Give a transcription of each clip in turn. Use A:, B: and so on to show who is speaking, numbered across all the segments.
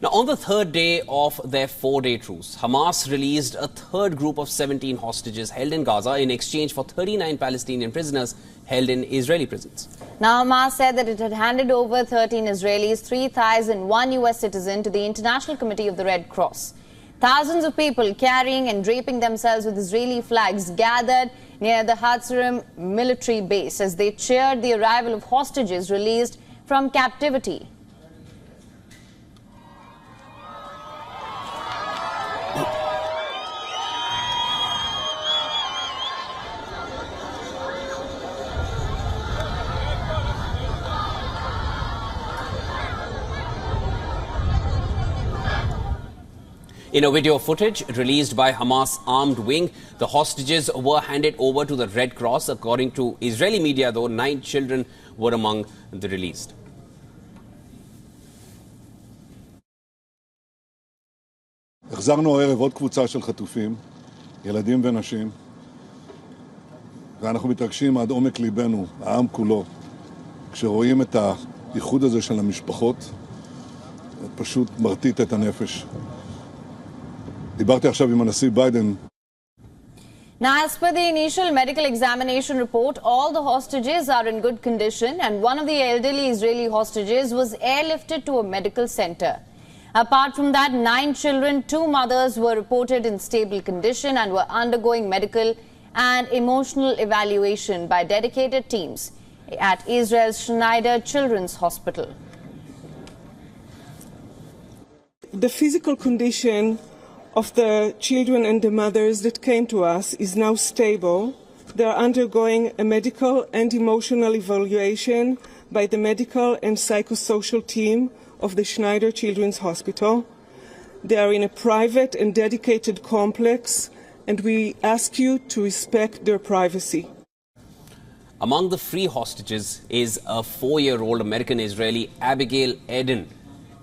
A: Now, on the third day of their four-day truce, Hamas released a third group of 17 hostages held in Gaza in exchange for 39 Palestinian prisoners held in Israeli prisons.
B: Now, Hamas said that it had handed over 13 Israelis, 3 Thais and 1 U.S. citizen to the International Committee of the Red Cross. Thousands of people carrying and draping themselves with Israeli flags gathered near the Hatzerim military base as they cheered the arrival of hostages released from captivity.
A: In a video footage released by Hamas' armed wing, the hostages were handed over to the Red Cross. According to Israeli media, though, 9 children were among the released.
C: החזרנו הערב עוד קבוצה של חטופים, ילדים ונשים, ואנחנו מתרגשים עד עומק ליבנו, העם כולו, כשרואים את האיחוד הזה של המשפחות, פשוט מרטיט את הנפש. דיברתי עכשיו עם הנשיא ביידן.
B: Now, as per the initial medical examination report, all the hostages are in good condition and one of the elderly Israeli hostages was airlifted to a medical center. Apart from that, 9 children, 2 mothers were reported in stable condition and were undergoing medical and emotional evaluation by dedicated teams at Israel's Schneider Children's Hospital.
D: The physical condition of the children and the mothers that came to us is now stable. They are undergoing a medical and emotional evaluation by the medical and psychosocial team of the Schneider Children's Hospital. They are in a private and dedicated complex, and we ask you to respect their privacy.
A: Among the free hostages is a 4-year-old American-Israeli Abigail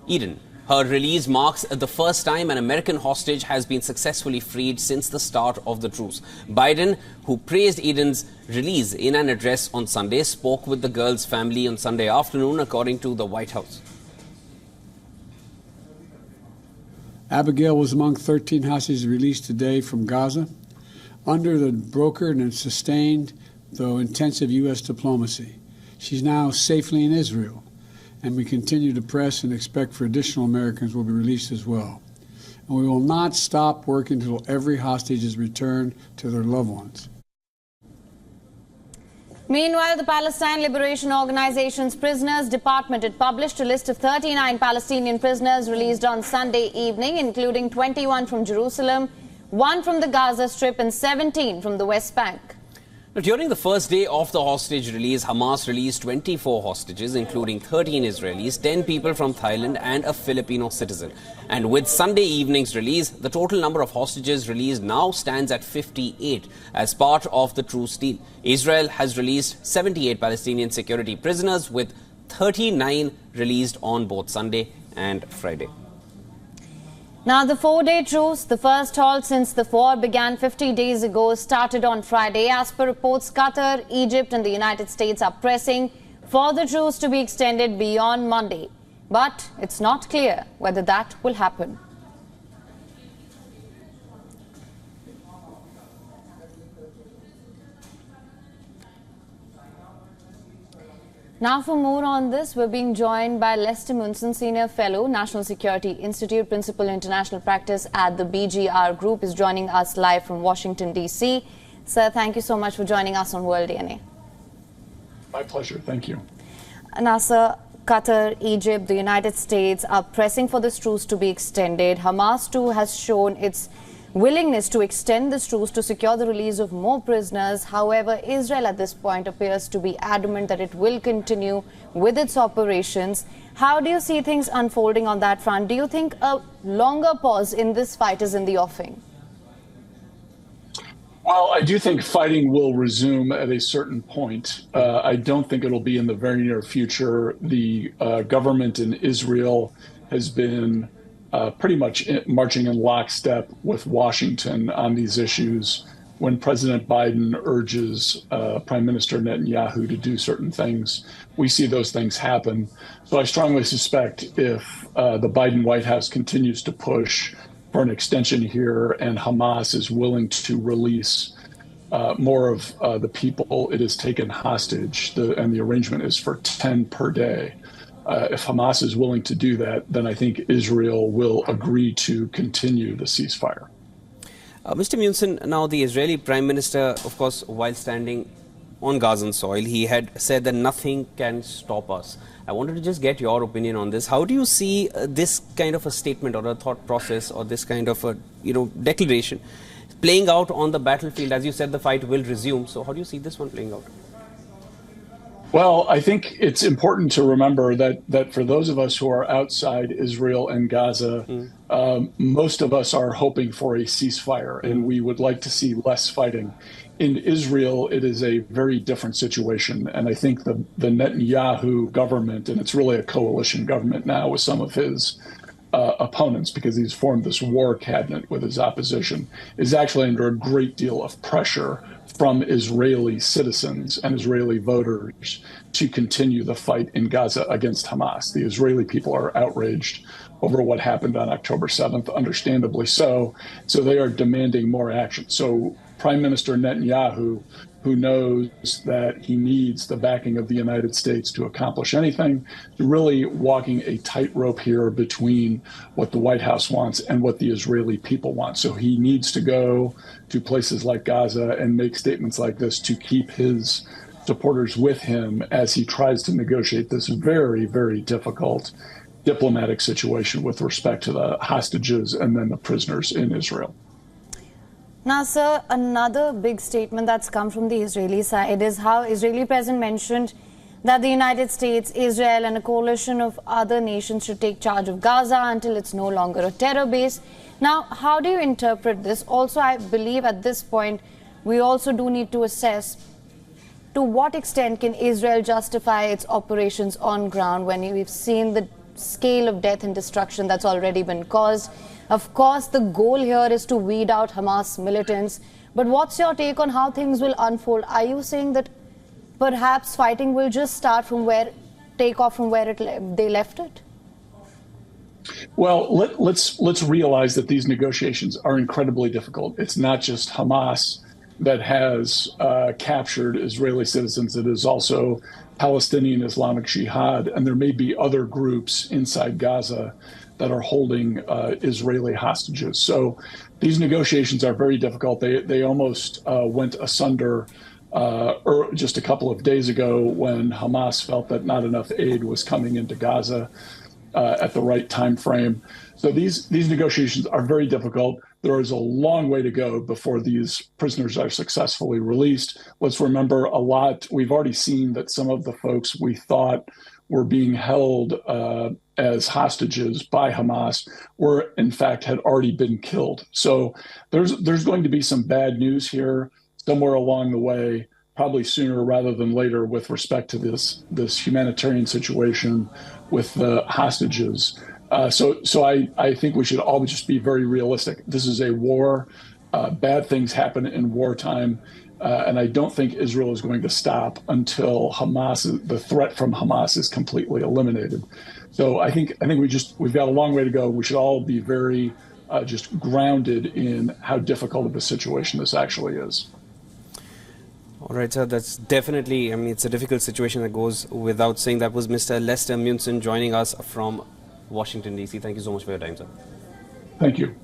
A: Eden. Her release marks the first time an American hostage has been successfully freed since the start of the truce. Biden, who praised Eden's release in an address on Sunday, spoke with the girl's family on Sunday afternoon, according to the White House.
E: Abigail was among 13 hostages released today from Gaza under the brokered and sustained, though intensive, U.S. diplomacy. She's now safely in Israel, and we continue to press and expect for additional Americans will be released as well. And we will not stop working until every hostage is returned to their loved ones.
B: Meanwhile, the Palestine Liberation Organization's Prisoners Department had published a list of 39 Palestinian prisoners released on Sunday evening, including 21 from Jerusalem, 1 from the Gaza Strip and 17 from the West Bank.
A: Now, during the first day of the hostage release, Hamas released 24 hostages, including 13 Israelis, 10 people from Thailand and a Filipino citizen. And with Sunday evening's release, the total number of hostages released now stands at 58 as part of the truce deal. Israel has released 78 Palestinian security prisoners, with 39 released on both Sunday and Friday.
B: Now, the 4-day truce, the first halt since the war began 50 days ago, started on Friday. As per reports, Qatar, Egypt and the United States are pressing for the truce to be extended beyond Monday. But it's not clear whether that will happen. Now, for more on this, we're being joined by Lester Munson, Senior Fellow, National Security Institute, Principal International Practice at the BGR Group, is joining us live from Washington, D.C. Sir, thank you so much for joining us on World DNA.
F: My pleasure. Thank you.
B: Now, sir, Qatar, Egypt, the United States are pressing for this truce to be extended. Hamas, too, has shown its willingness to extend this truce to secure the release of more prisoners. However, Israel at this point appears to be adamant that it will continue with its operations. How do you see things unfolding on that front? Do you think a longer pause in this fight is in the offing?
F: Well, I do think fighting will resume at a certain point. I don't think it'll be in the very near future. The government in Israel has been pretty much marching in lockstep with Washington on these issues when President Biden urges Prime Minister Netanyahu to do certain things, we see those things happen. So I strongly suspect if the Biden White House continues to push for an extension here and Hamas is willing to release more of the people it has taken hostage, and the arrangement is for 10 per day. If Hamas is willing to do that, then I think Israel will agree to continue the ceasefire.
A: Mr. Munson, now the Israeli Prime Minister, of course, while standing on Gazan soil, he had said that nothing can stop us. I wanted to just get your opinion on this. How do you see this kind of a statement or a thought process or this kind of a declaration playing out on the battlefield? As you said, the fight will resume. So how do you see this one playing out?
F: Well, I think it's important to remember that for those of us who are outside Israel and Gaza, most of us are hoping for a ceasefire, and we would like to see less fighting. In Israel, it is a very different situation, and I think the Netanyahu government, and it's really a coalition government now with some of his opponents, because he's formed this war cabinet with his opposition, is actually under a great deal of pressure from Israeli citizens and Israeli voters to continue the fight in Gaza against Hamas. The Israeli people are outraged over what happened on October 7th, understandably so. So they are demanding more action. So Prime Minister Netanyahu, who knows that he needs the backing of the United States to accomplish anything, is really walking a tightrope here between what the White House wants and what the Israeli people want. So he needs to go to places like Gaza and make statements like this to keep his supporters with him as he tries to negotiate this very, very difficult diplomatic situation with respect to the hostages and then the prisoners in Israel.
B: Now, sir, another big statement that's come from the Israeli side is how Israeli president mentioned that the United States, Israel, and a coalition of other nations should take charge of Gaza until it's no longer a terror base. Now, how do you interpret this? Also, I believe at this point, we also do need to assess to what extent can Israel justify its operations on ground when we've seen the scale of death and destruction that's already been caused. Of course, the goal here is to weed out Hamas militants. But what's your take on how things will unfold? Are you saying that perhaps fighting will just start from take off from where they left it?
F: Well, let's realize that these negotiations are incredibly difficult. It's not just Hamas that has captured Israeli citizens. It is also Palestinian Islamic Jihad, and there may be other groups inside Gaza that are holding Israeli hostages. So these negotiations are very difficult. They almost went asunder just a couple of days ago when Hamas felt that not enough aid was coming into Gaza at the right time frame. So these negotiations are very difficult. There is a long way to go before these prisoners are successfully released. Let's remember we've already seen that some of the folks we thought were being held as hostages by Hamas were, in fact, had already been killed. So there's going to be some bad news here somewhere along the way, probably sooner rather than later, with respect to this humanitarian situation with the hostages. So I think we should all just be very realistic. This is a war. Bad things happen in wartime. And I don't think Israel is going to stop until the threat from Hamas is completely eliminated. So I think we've got a long way to go. We should all be very just grounded in how difficult of a situation this actually is.
A: All right, sir, that's definitely, it's a difficult situation that goes without saying. That was Mr. Lester Munson joining us from Washington, D.C. Thank you so much for your time, sir.
F: Thank you.